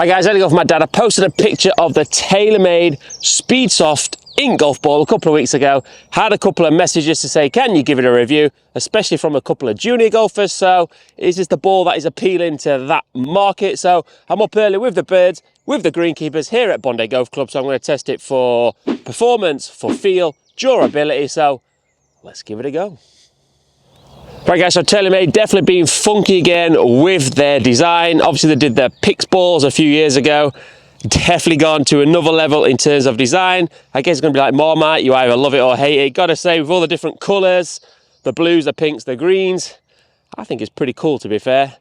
Hi guys, Eddie from my dad. I posted a picture of the Taylormade Speed Soft INK golf ball a couple of weeks ago. Had a couple of messages to say, can you give it a review? Especially from a couple of junior golfers. So is this the ball that is appealing to that market? So I'm up early with the birds, with the greenkeepers here at Bondi Golf Club. So I'm going to test it for performance, for feel, durability. So let's give it a go. Right guys, so Taylormade definitely being funky again with their design. Obviously they did their Pix balls a few years ago. Definitely gone to another level in terms of design. I guess it's going to be like Marmite, you either love it or hate it. Gotta say, with all the different colours, the blues, the pinks, the greens, I think it's pretty cool to be fair.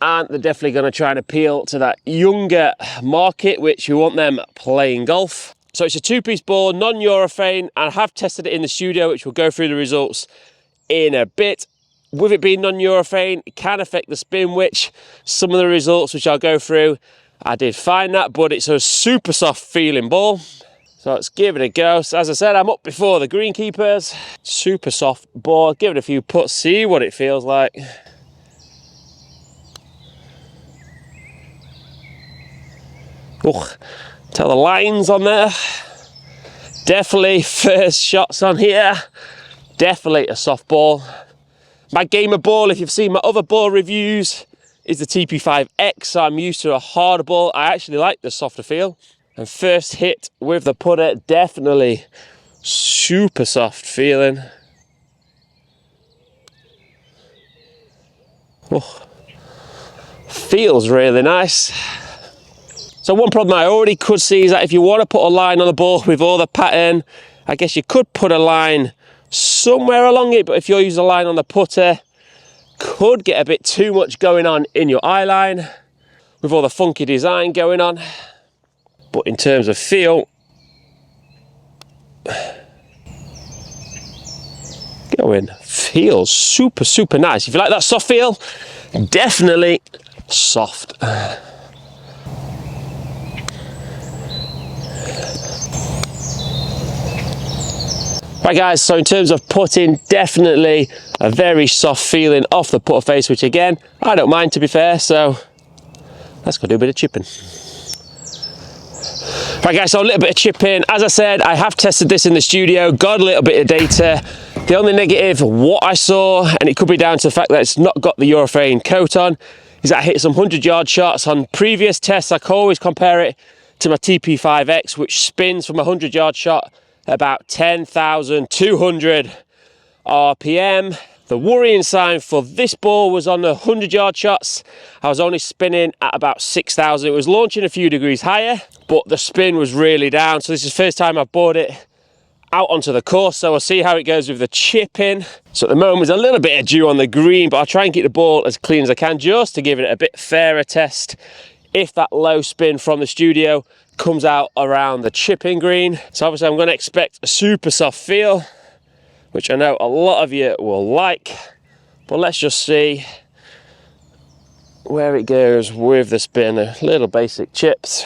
And they're definitely going to try and appeal to that younger market, which you want them playing golf. So it's a two-piece ball, non-urethane, and I have tested it in the studio, which we'll go through the results in a bit. With it being non-urethane, it can affect the spin, which some of the results which I'll go through, I did find that, but it's a super soft feeling ball. So let's give it a go. So as I said, I'm up before the greenkeepers. Super soft ball, give it a few putts, see what it feels like. Oh, tell the lines on there. Definitely first shots on here. Definitely a soft ball. My gamer ball, if you've seen my other ball reviews, is the TP5X. So I'm used to a harder ball. I actually like the softer feel. And first hit with the putter, definitely super soft feeling. Oh, feels really nice. So one problem I already could see is that if you want to put a line on the ball with all the pattern, I guess you could put a line somewhere along it, but if you're using a line on the putter, could get a bit too much going on in your eye line with all the funky design going on. But in terms of feel, feels super nice. If you like that soft feel, definitely soft. Right guys, so in terms of putting, definitely a very soft feeling off the putter face, which again, I don't mind to be fair, so let's go do a bit of chipping. Right guys, so a little bit of chipping. As I said, I have tested this in the studio, got a little bit of data. The only negative, what I saw, and it could be down to the fact that it's not got the urethane coat on, is that I hit some 100-yard shots. On previous tests, I can always compare it to my TP5X, which spins from a 100-yard shot about 10,200 RPM. The worrying sign for this ball was on the 100-yard shots. I was only spinning at about 6,000. It was launching a few degrees higher, but the spin was really down. So this is the first time I've brought it out onto the course. So we'll see how it goes with the chipping. So at the moment, there's a little bit of dew on the green, but I'll try and keep the ball as clean as I can just to give it a bit fairer test. If that low spin from the studio comes out around the chipping green. So obviously I'm going to expect a super soft feel, which I know a lot of you will like, but let's just see where it goes with the spin. A little basic chips.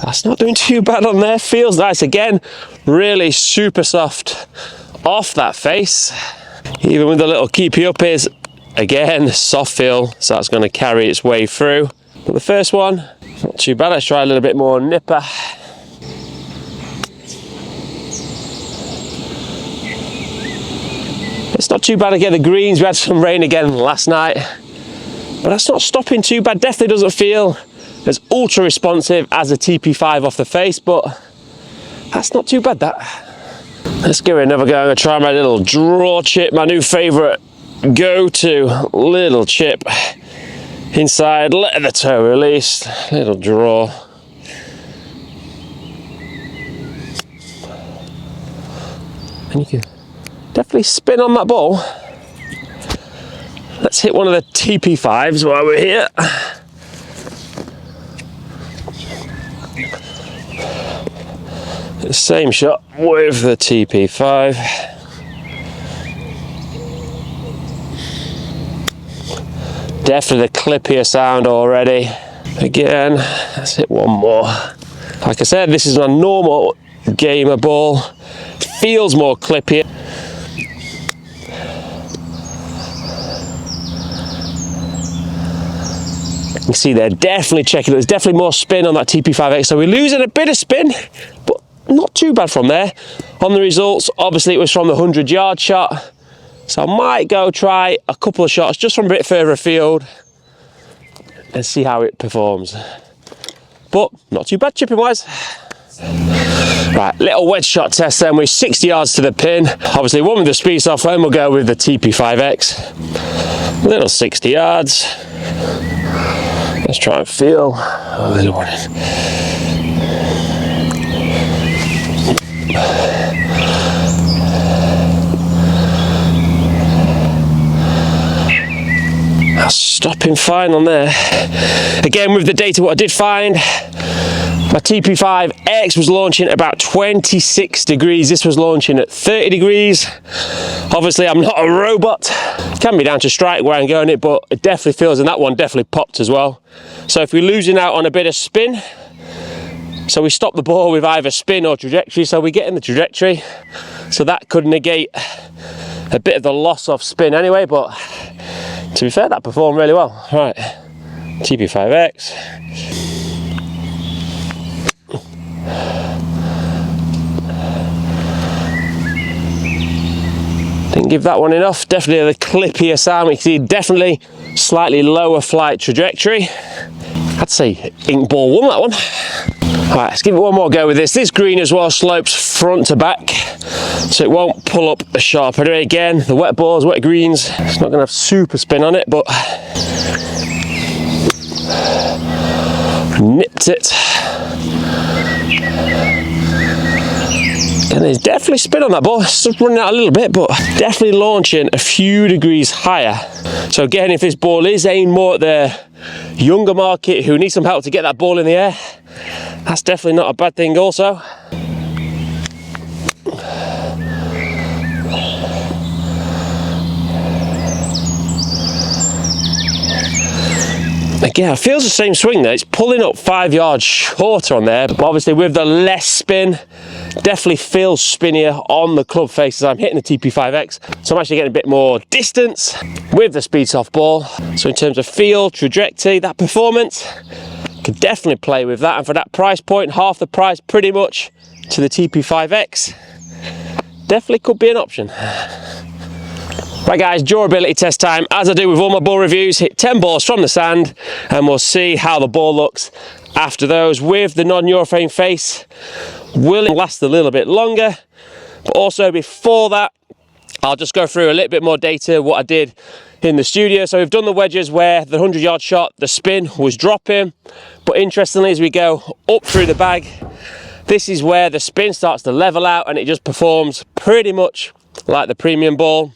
That's not doing too bad on there, feels nice again, really super soft off that face. Even with the little keepy up is, again, soft feel, so that's going to carry its way through. But the first one, not too bad. Let's try a little bit more nipper. It's not too bad again, the greens, we had some rain again last night, but that's not stopping too bad. Definitely doesn't feel as ultra responsive as a TP5 off the face, but that's not too bad, that. Let's give it another go. I'm going to try my little draw chip, my new favourite go-to little chip. Inside, let the toe release, little draw. And you can definitely spin on that ball. Let's hit one of the TP5s while we're here. The same shot with the TP5. Definitely the clippier sound already. Again, let's hit one more. Like I said, this is my normal gamer ball. Feels more clippier. You can see they're definitely checking. There's definitely more spin on that TP5X, so we're losing a bit of spin, but not too bad from there. On the results, obviously it was from the 100-yard shot, so I might go try a couple of shots just from a bit further afield and see how it performs. But not too bad chipping wise. Right, little wedge shot test then with 60 yards to the pin. Obviously one with the Speedsoft, then we'll go with the TP5X. Little 60 yards. Let's try and feel a little one. That's stopping fine on there. Again, with the data, what I did find, my TP5X was launching at about 26 degrees. This was launching at 30 degrees. Obviously, I'm not a robot. It can be down to strike where I'm going it, but it definitely feels, and that one definitely popped as well. So if we're losing out on a bit of spin, so we stop the ball with either spin or trajectory, so we get in the trajectory. So that could negate a bit of the loss of spin anyway, but to be fair, that performed really well. Right, TP5X. Didn't give that one enough. Definitely the clippier sound. You can see definitely slightly lower flight trajectory. I'd say ink ball won that one. All right, let's give it one more go with this. This green as well slopes front to back, so it won't pull up a sharp edge. Again, the wet balls, wet greens, it's not gonna have super spin on it, but nipped it. And there's definitely spin on that ball. It's just running out a little bit, but definitely launching a few degrees higher. So again, if this ball is aimed more at the younger market who need some help to get that ball in the air, that's definitely not a bad thing also. Again, it feels the same swing there. It's pulling up 5 yards shorter on there, but obviously with the less spin, definitely feels spinnier on the club face as I'm hitting the TP5X. So I'm actually getting a bit more distance with the Speedsoft ball. So in terms of feel, trajectory, that performance, could definitely play with that. And for that price point, half the price pretty much to the TP5X, definitely could be an option. Right guys, durability test time. As I do with all my ball reviews, hit 10 balls from the sand and we'll see how the ball looks after those. With the non-urethane face, will it last a little bit longer? But also before that, I'll just go through a little bit more data, what I did in the studio. So we've done the wedges where the 100-yard shot, the spin was dropping. But interestingly, as we go up through the bag, this is where the spin starts to level out and it just performs pretty much like the premium ball.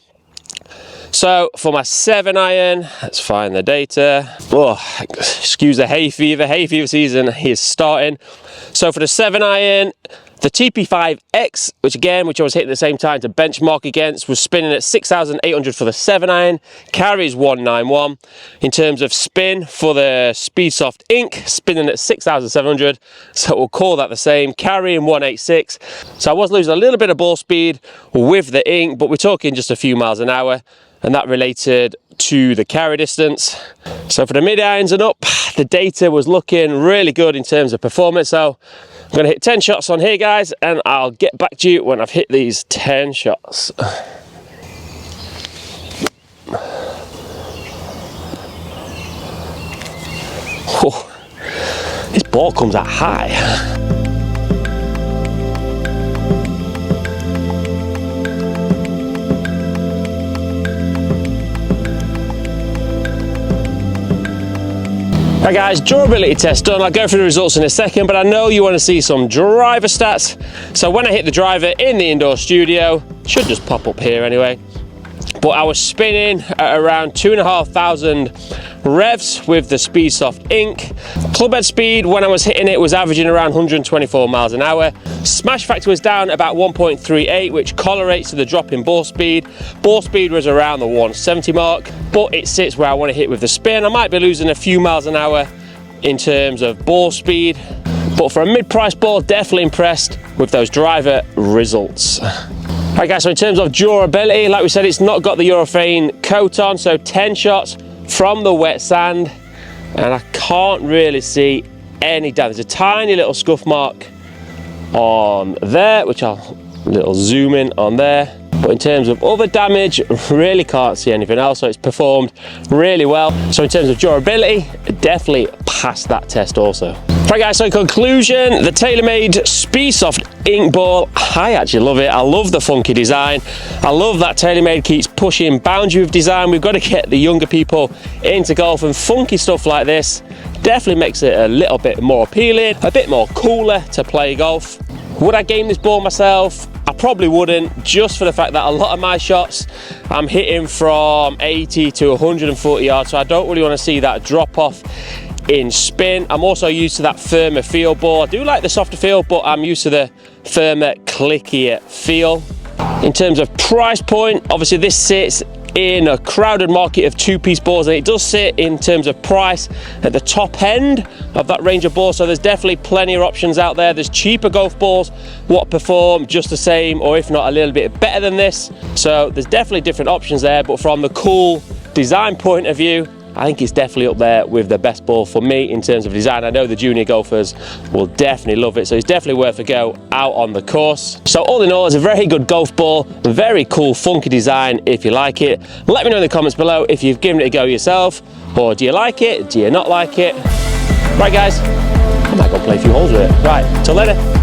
So for my 7-iron, let's find the data. Oh, excuse the hay fever season is starting. So for the 7-iron, the TP5X, which I was hitting at the same time to benchmark against, was spinning at 6,800 for the 7-iron, carries 191. In terms of spin for the Speedsoft INK, spinning at 6,700, so we'll call that the same, carrying 186. So I was losing a little bit of ball speed with the INK, but we're talking just a few miles an hour, and that related to the carry distance. So for the mid-irons and up, the data was looking really good in terms of performance. So I'm going to hit 10 shots on here, guys, and I'll get back to you when I've hit these 10 shots. Oh, this ball comes out high. Right guys, durability test done. I'll go through the results in a second, but I know you want to see some driver stats. So when I hit the driver in the indoor studio, should just pop up here anyway, but I was spinning at around 2,500 revs with the Speedsoft INK. Club head speed when I was hitting it was averaging around 124 miles an hour. Smash factor was down about 1.38, which correlates to the drop in ball speed. Ball speed was around the 170 mark, but it sits where I want to hit with the spin. I might be losing a few miles an hour in terms of ball speed, but for a mid-price ball, definitely impressed with those driver results. Right guys, so in terms of durability, like we said, it's not got the urethane coat on, so 10 shots from the wet sand and I can't really see any damage. There's a tiny little scuff mark on there, which I'll little zoom in on there. But in terms of other damage, really can't see anything else. So it's performed really well. So in terms of durability, definitely passed that test also. Right guys, so in conclusion, the Taylormade Speed Soft ink ball, I actually love it. I love the funky design. I love that Taylormade keeps pushing boundary of design. We've got to get the younger people into golf, and funky stuff like this definitely makes it a little bit more appealing, a bit more cooler to play golf. Would I game this ball myself? I probably wouldn't, just for the fact that a lot of my shots I'm hitting from 80 to 140 yards, so I don't really want to see that drop off in spin. I'm also used to that firmer feel ball. I do like the softer feel, but I'm used to the firmer, clickier feel. In terms of price point, obviously this sits in a crowded market of two-piece balls, and it does sit in terms of price at the top end of that range of balls. So there's definitely plenty of options out there. There's cheaper golf balls what perform just the same, or if not a little bit better than this. So there's definitely different options there, but from the cool design point of view, I think it's definitely up there with the best ball for me in terms of design. I know the junior golfers will definitely love it, so it's definitely worth a go out on the course. So all in all, it's a very good golf ball, very cool, funky design if you like it. Let me know in the comments below if you've given it a go yourself, or do you like it, do you not like it? Right guys, I might go play a few holes with it. Right, till later.